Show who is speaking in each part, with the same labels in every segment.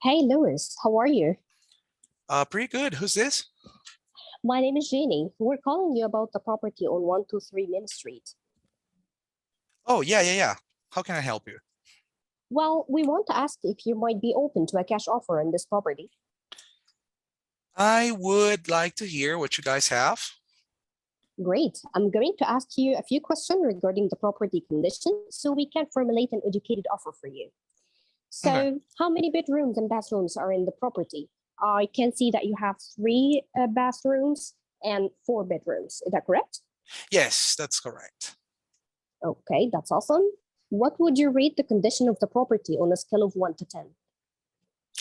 Speaker 1: Hey, Lewis, how are you?
Speaker 2: Pretty good. Who's this?
Speaker 1: My name is Jeannie. We're calling you about the property on 123 Main Street.
Speaker 2: Oh, yeah. How can I help you?
Speaker 1: Well, we want to ask if you might be open to a cash offer on this property.
Speaker 2: I would like to hear what you guys have.
Speaker 1: Great. I'm going to ask you a few questions regarding the property condition so we can formulate an educated offer for you.
Speaker 2: Okay.
Speaker 1: So, how many bedrooms and bathrooms are in the property? I can see that you have three bathrooms and four bedrooms. Is that correct?
Speaker 2: Yes, that's correct.
Speaker 1: Okay, that's awesome. What would you rate the condition of the property on a scale of 1 to 10?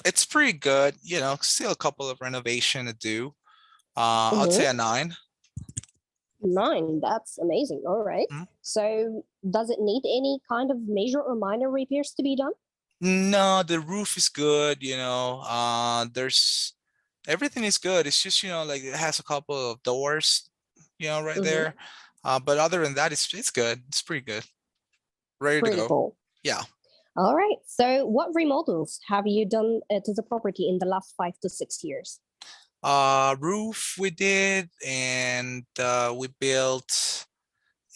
Speaker 2: It's pretty good. Still a couple of renovation to do. I'd
Speaker 1: Mm-hmm.
Speaker 2: say a 9.
Speaker 1: 9, that's amazing. All right.
Speaker 2: Mhm.
Speaker 1: So, does it need any kind of major or minor repairs to be done?
Speaker 2: No, the roof is good. There's everything is good. It's just, like it has a couple of doors, right
Speaker 1: Mm-hmm.
Speaker 2: there. But other than that, it's good. It's pretty good. Ready to
Speaker 1: Pretty
Speaker 2: go.
Speaker 1: cool.
Speaker 2: Yeah.
Speaker 1: All right. So, what remodels have you done to the property in the last 5 to 6 years?
Speaker 2: Roof we did, and we built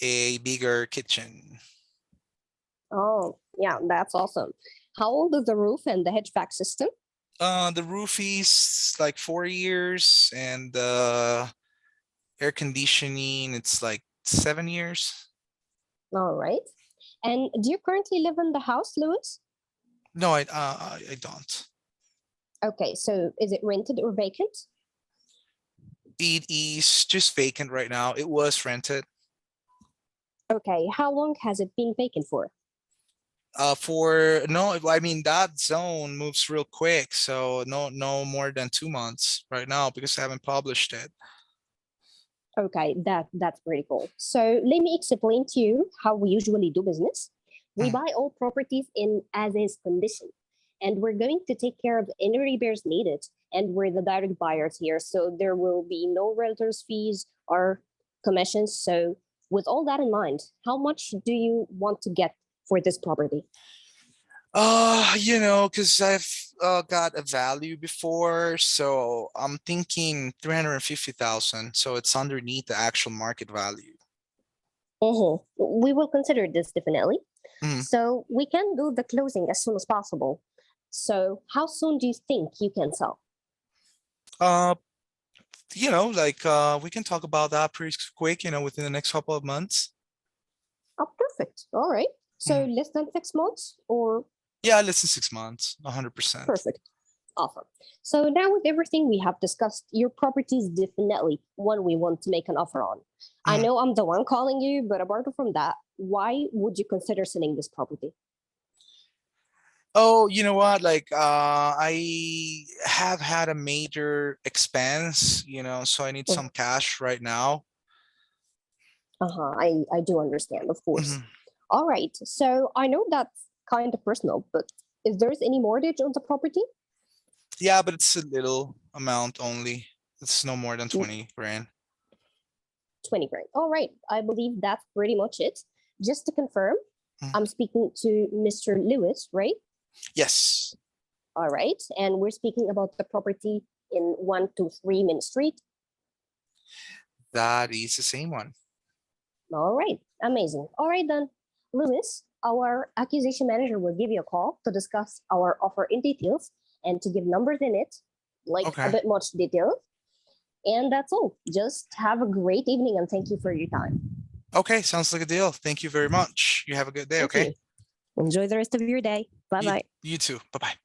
Speaker 2: a bigger kitchen.
Speaker 1: Oh, yeah, that's awesome. How old is the roof and the HVAC system?
Speaker 2: The roof is like 4 years, and air conditioning, it's like 7 years.
Speaker 1: All right. And do you currently live in the house, Lewis?
Speaker 2: No, I don't.
Speaker 1: Okay, so is it rented or vacant?
Speaker 2: It is just vacant right now. It was rented.
Speaker 1: Okay, how long has it been vacant for?
Speaker 2: For no, I mean that zone moves real quick, so no more than 2 months right now because I haven't published it.
Speaker 1: Okay, that's pretty cool. So let me explain to you how we usually do business. We
Speaker 2: Mm.
Speaker 1: buy all properties in as is condition, and we're going to take care of any repairs needed. And we're the direct buyers here, so there will be no realtors fees or commissions. So with all that in mind, how much do you want to get for this property?
Speaker 2: Because I've got a value before, so I'm thinking 350,000. So it's underneath the actual market value.
Speaker 1: We will consider this definitely.
Speaker 2: Mhm.
Speaker 1: So we can do the closing as soon as possible. So how soon do you think you can sell?
Speaker 2: Uh, we can talk about that pretty quick, within the next couple of months.
Speaker 1: Oh, perfect. All right. So
Speaker 2: Mhm.
Speaker 1: less than 6 months or
Speaker 2: Yeah, less than 6 months, 100%.
Speaker 1: perfect. Awesome. So now with everything we have discussed, your property is definitely one we want to make an offer on. I
Speaker 2: Mhm.
Speaker 1: know I'm the one calling you, but apart from that, why would you consider selling this property?
Speaker 2: Oh, you know what? I have had a major expense, so I need some cash right now.
Speaker 1: Uh-huh. I do understand, of course.
Speaker 2: Mhm.
Speaker 1: All right. So I know that's kind of personal, but if there's any mortgage on the property,
Speaker 2: Yeah, but it's a little amount only. It's no more than 20 grand.
Speaker 1: 20 grand. All right. I believe that's pretty much it. Just to confirm,
Speaker 2: Mhm.
Speaker 1: I'm speaking to Mr. Lewis, right?
Speaker 2: Yes,
Speaker 1: All right. And we're speaking about the property in 123 Main Street.
Speaker 2: that is the same one.
Speaker 1: All right. Amazing. All right, then. Lewis, our acquisition manager will give you a call to discuss our offer in details and to give numbers in it, like a
Speaker 2: Okay.
Speaker 1: bit much detail. And that's all. Just have a great evening and thank you for your time.
Speaker 2: Okay, sounds like a deal. Thank you very much. You have a good day,
Speaker 1: Thank
Speaker 2: okay?
Speaker 1: you. Enjoy the rest of your day. Bye
Speaker 2: You
Speaker 1: bye.
Speaker 2: you too. Bye-bye.